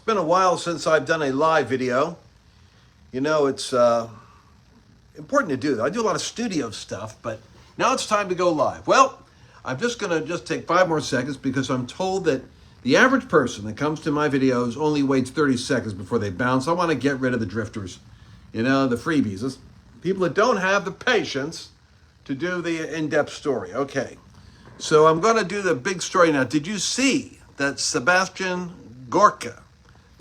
been a while since I've done a live video. You know, it's important to do. I do a lot of studio stuff, but now it's time to go live. Well, I'm just going to take 5 more seconds because I'm told that the average person that comes to my videos only waits 30 seconds before they bounce. I want to get rid of the drifters, you know, the freebies. It's people that don't have the patience to do the in-depth story. Okay, so I'm going to do the big story now. Did you see that Sebastian Gorka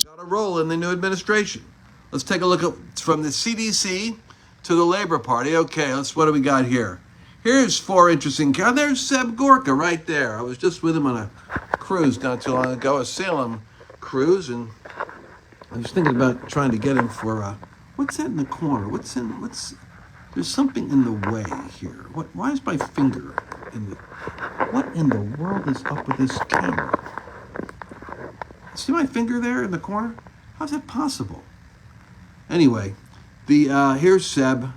got a role in the new administration? Let's take a look at from the CDC to the Labor Party. Okay, what do we got here? Here's 4 interesting guys. There's Seb Gorka right there. I was just with him on a cruise not too long ago, a Salem cruise, and I was thinking about trying to get him for, what's that in the corner? There's something in the way here. Why is my finger in the, what in the world is up with this camera? See my finger there in the corner? How's that possible? Anyway, here's Seb.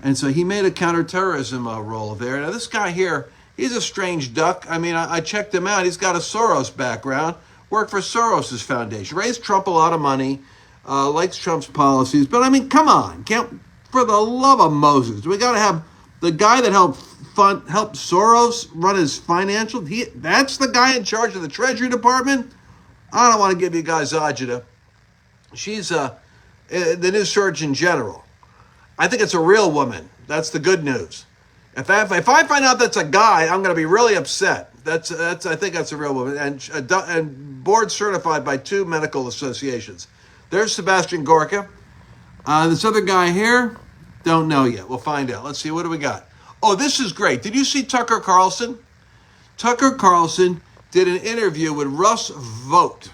And so he made a counterterrorism role there. Now this guy here, he's a strange duck. I mean, I checked him out. He's got a Soros background. Worked for Soros's foundation. Raised Trump a lot of money. Likes Trump's policies. But I mean, come on. For the love of Moses. We got to have the guy that helped Soros run his financial. That's the guy in charge of the Treasury Department. I don't want to give you guys agita. She's the new Surgeon General. I think it's a real woman. That's the good news. If I find out that's a guy, I'm going to be really upset. I think that's a real woman, and board certified by 2 medical associations. There's Sebastian Gorka. This other guy here, don't know yet. We'll find out. Let's see. What do we got? Oh, this is great. Did you see Tucker Carlson? Tucker Carlson did an interview with Russ Vought,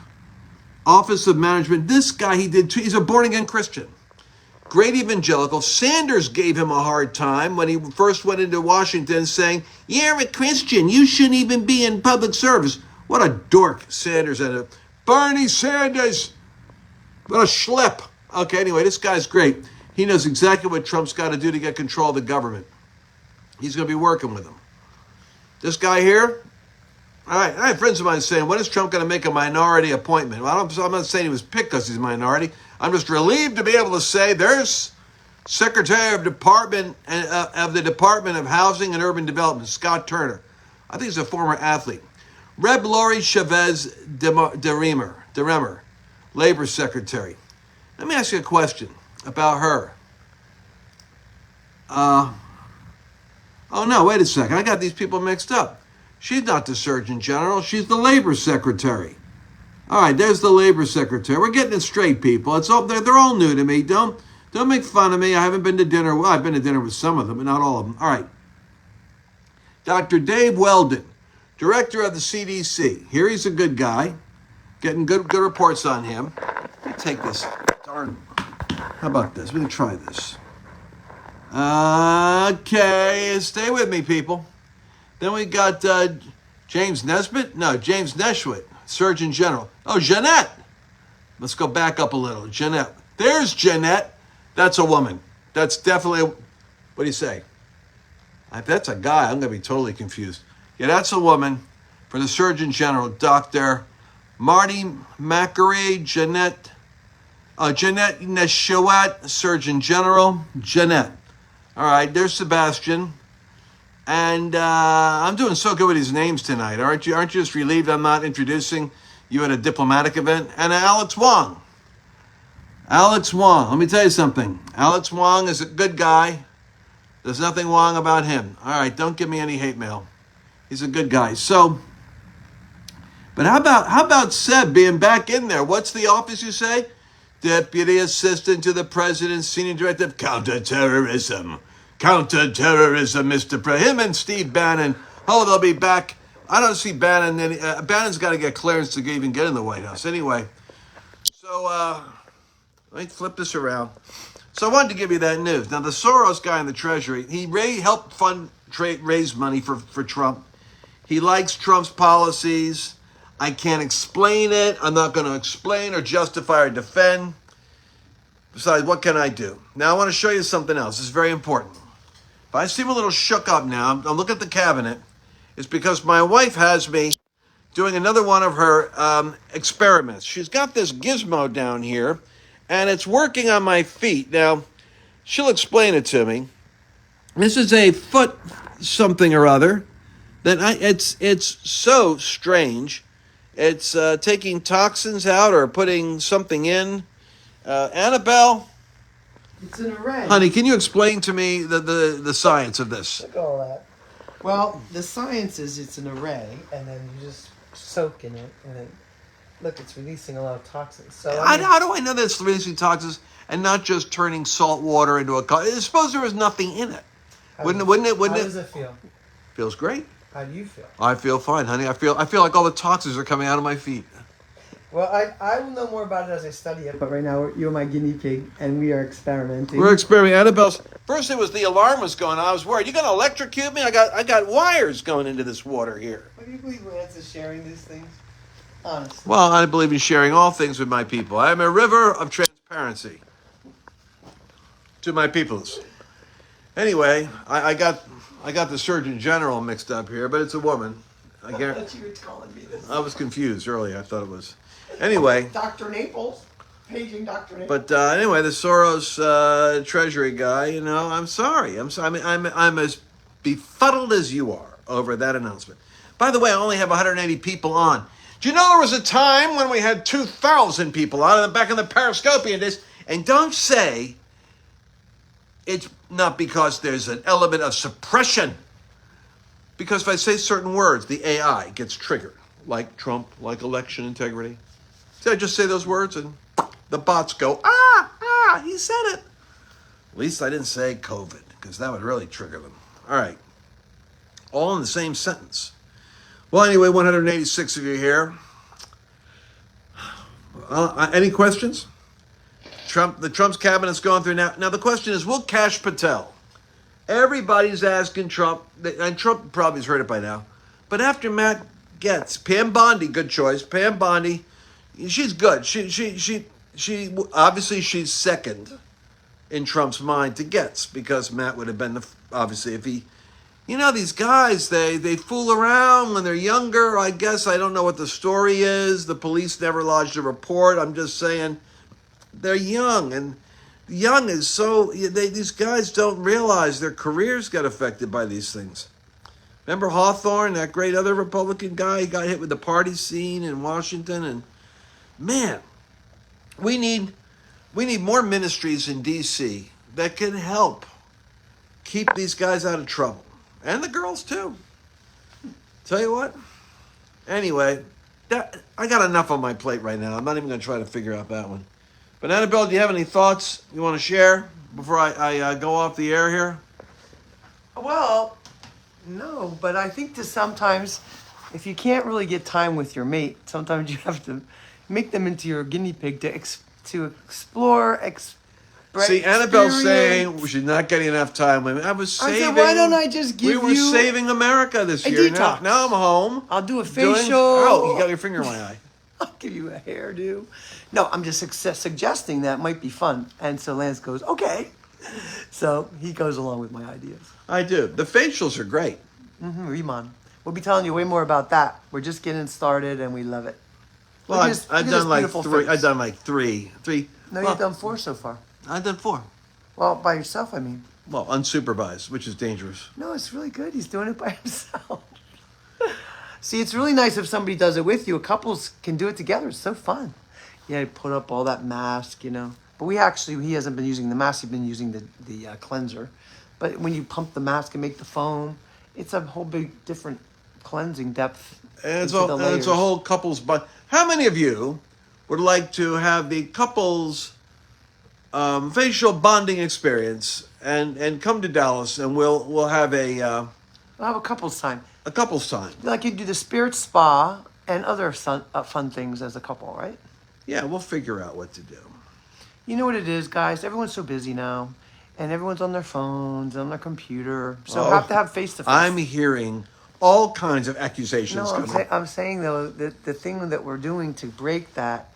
Office of Management. This guy, he's a born-again Christian. Great evangelical. Sanders gave him a hard time when he first went into Washington saying, you're a Christian. You shouldn't even be in public service. What a dork Sanders ended up. Bernie Sanders. What a schlep. Okay, anyway, this guy's great. He knows exactly what Trump's got to do to get control of the government. He's going to be working with him. This guy here, all right, I have friends of mine saying, when is Trump going to make a minority appointment? Well, I'm not saying he was picked because he's a minority. I'm just relieved to be able to say there's Secretary of the Department of Housing and Urban Development, Scott Turner. I think he's a former athlete. Reb Lori Chavez DeRemer, Labor Secretary. Let me ask you a question about her. Oh no, wait a second. I got these people mixed up. She's not the Surgeon General. She's the Labor Secretary. All right, there's the Labor Secretary. We're getting it straight, people. They're all new to me. Don't make fun of me. I haven't been to dinner. Well, I've been to dinner with some of them, but not all of them. All right. Dr. Dave Weldon, Director of the CDC. Here he's a good guy. Getting good reports on him. Let me take this. Darn. How about this? We can try this. Okay, stay with me, people. Then we got James Neshwit, Surgeon General. Oh, Jeanette. Let's go back up a little. Jeanette. There's Jeanette. That's a woman. That's definitely, what do you say? If that's a guy, I'm going to be totally confused. Yeah, that's a woman for the Surgeon General, Dr. Marty Macari, Jeanette Neshwit, Surgeon General. Jeanette. All right, there's Sebastian. And I'm doing so good with these names tonight. Aren't you just relieved I'm not introducing you at a diplomatic event? And Alex Wong. Let me tell you something. Alex Wong is a good guy. There's nothing wrong about him. All right, don't give me any hate mail. He's a good guy. So, but how about Seb being back in there? What's the office you say? Deputy Assistant to the President, Senior Director of Counterterrorism. Counterterrorism, Mr. President. Him and Steve Bannon. Oh, they'll be back. I don't see Bannon. Bannon's got to get clearance to even get in the White House. Anyway, so let me flip this around. So I wanted to give you that news. Now, the Soros guy in the Treasury, he helped raise money for Trump. He likes Trump's policies. I can't explain it. I'm not going to explain or justify or defend. Besides, what can I do? Now, I want to show you something else. This is very important. If I seem a little shook up now, I'm looking at the cabinet. It's because my wife has me doing another one of her experiments. She's got this gizmo down here, and it's working on my feet. Now, she'll explain it to me. This is a foot something or other it's so strange. It's taking toxins out or putting something in. Annabelle, it's an array. honey, can you explain to me the science of this? Look at all that. Well, the science is it's an array, and then you just soak in it, and then look, it's releasing a lot of toxins. So How do I know that it's releasing toxins and not just turning salt water into a? Suppose there was nothing in it. Wouldn't it? How does it feel? Feels great. How do you feel? I feel fine, honey. I feel like all the toxins are coming out of my feet. Well, I will know more about it as I study it. But right now, you're my guinea pig, and we are experimenting. We're experimenting. Annabelle's first. It was the alarm was going on. I was worried. You gonna electrocute me? I got wires going into this water here. Do you believe Rant is sharing these things? Honestly. Well, I believe in sharing all things with my people. I am a river of transparency to my peoples. Anyway, I got the Surgeon General mixed up here, but it's a woman. I thought you were calling me this. I was confused earlier. I thought it was. Anyway. Dr. Naples. Paging Dr. Naples. But anyway, the Soros Treasury guy, I'm sorry. I'm as befuddled as you are over that announcement. By the way, I only have 180 people on. Do you know there was a time when we had 2,000 people on back in the Periscopian days? And don't say it's not because there's an element of suppression. Because if I say certain words, the AI gets triggered. Like Trump, like election integrity. So I just say those words and the bots go, he said it. At least I didn't say COVID, because that would really trigger them. All right. All in the same sentence. Well, anyway, 186 of you here. Any questions? The Trump's cabinet's going through now. Now the question is, will Kash Patel? Everybody's asking Trump, and Trump probably has heard it by now. But after Matt Gaetz, Pam Bondi, good choice. Pam Bondi, she's good. She obviously she's second in Trump's mind to Gaetz, because Matt would have been obviously if he. These guys, they fool around when they're younger. I guess I don't know what the story is. The police never lodged a report. I'm just saying they're young, and young is so... these guys don't realize their careers got affected by these things. Remember Hawthorne, that great other Republican guy? He got hit with the party scene in Washington, and man, we need more ministries in D.C. that can help keep these guys out of trouble. And the girls, too. Tell you what. Anyway, I got enough on my plate right now. I'm not even going to try to figure out that one. But Annabelle, do you have any thoughts you want to share before I go off the air here? Well, no, but I think that sometimes, if you can't really get time with your mate, sometimes you have to make them into your guinea pig to explore, See, Annabelle's saying she's not getting enough time with me. I said, why don't I just give you... We were saving America this year. Detox. Now I'm home. I'll do a facial. You got your finger in my eye. I'll give you a hairdo. No, I'm just suggesting that might be fun. And so Lance goes, okay. So he goes along with my ideas. I do. The facials are great. Riemann. We'll be telling you way more about that. We're just getting started and we love it. Well, I've done like three. I've done like three. No, you've done 4 so far. I've done 4. Well, by yourself, I mean. Well, unsupervised, which is dangerous. No, it's really good. He's doing it by himself. See, it's really nice if somebody does it with you. Couples can do it together. It's so fun. Yeah, put up all that mask, But he hasn't been using the mask. He's been using the cleanser. But when you pump the mask and make the foam, it's a whole big different cleansing depth. And it's a whole couples. But how many of you would like to have the couples facial bonding experience and come to Dallas and we'll have we'll have a couples time. A couples time. Like you do the spirit spa and other fun things as a couple, right? Yeah, we'll figure out what to do. You know what it is, guys? Everyone's so busy now. And everyone's on their phones, on their computer. So have to have face-to-face. I'm hearing all kinds of accusations coming. I'm saying, though, that the thing that we're doing to break that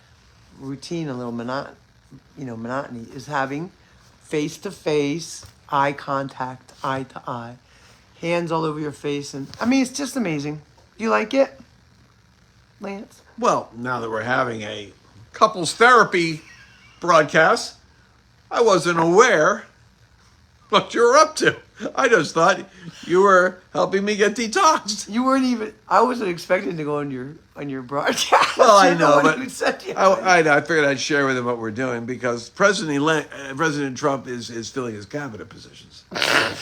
routine, a little monotony, is having face-to-face, eye contact, eye to eye, hands all over your face. And I mean, it's just amazing. Do you like it? Lance? Well, now that we're having a couples therapy broadcast, I wasn't aware what you were up to. I just thought you were helping me get detoxed. You weren't even. I wasn't expecting to go on your broadcast. Well, I You're the know, one but who said you. I figured I'd share with him what we're doing because President Trump is filling his cabinet positions. I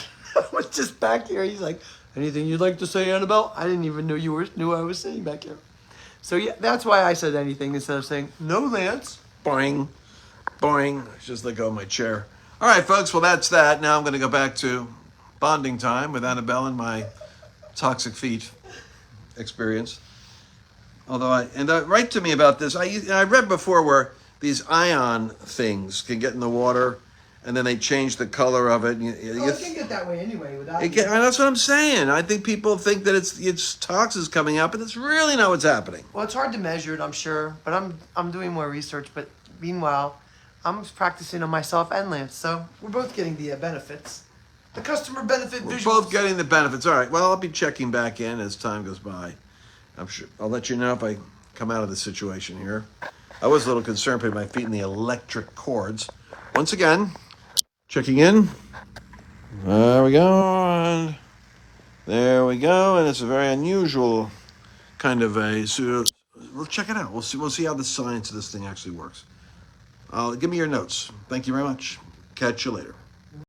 was just back here. He's like, anything you'd like to say, Annabelle? I didn't even know knew I was sitting back here. So yeah, that's why I said anything instead of saying no, Lance. Boing, boing. Just let go of my chair. All right, folks. Well, that's that. Now I'm going to go back to bonding time with Annabelle and my toxic feet experience. Although write to me about this. I read before where these ion things can get in the water, and then they change the color of it. It can get that way anyway without. That's what I'm saying. I think people think that it's toxins coming out, but that's really not what's happening. Well, it's hard to measure it, I'm sure, but I'm doing more research. But meanwhile, I'm practicing on myself and Lance, so we're both getting the benefits. The customer benefit We're visuals. both getting the benefits. All right. Well, I'll be checking back in as time goes by. I'm sure I'll let you know if I come out of the situation here. I was a little concerned putting my feet in the electric cords. Once again, checking in. There we go. And there we go. And it's a very unusual kind of a. So we'll check it out. We'll see how the science of this thing actually works. Give me your notes. Thank you very much. Catch you later.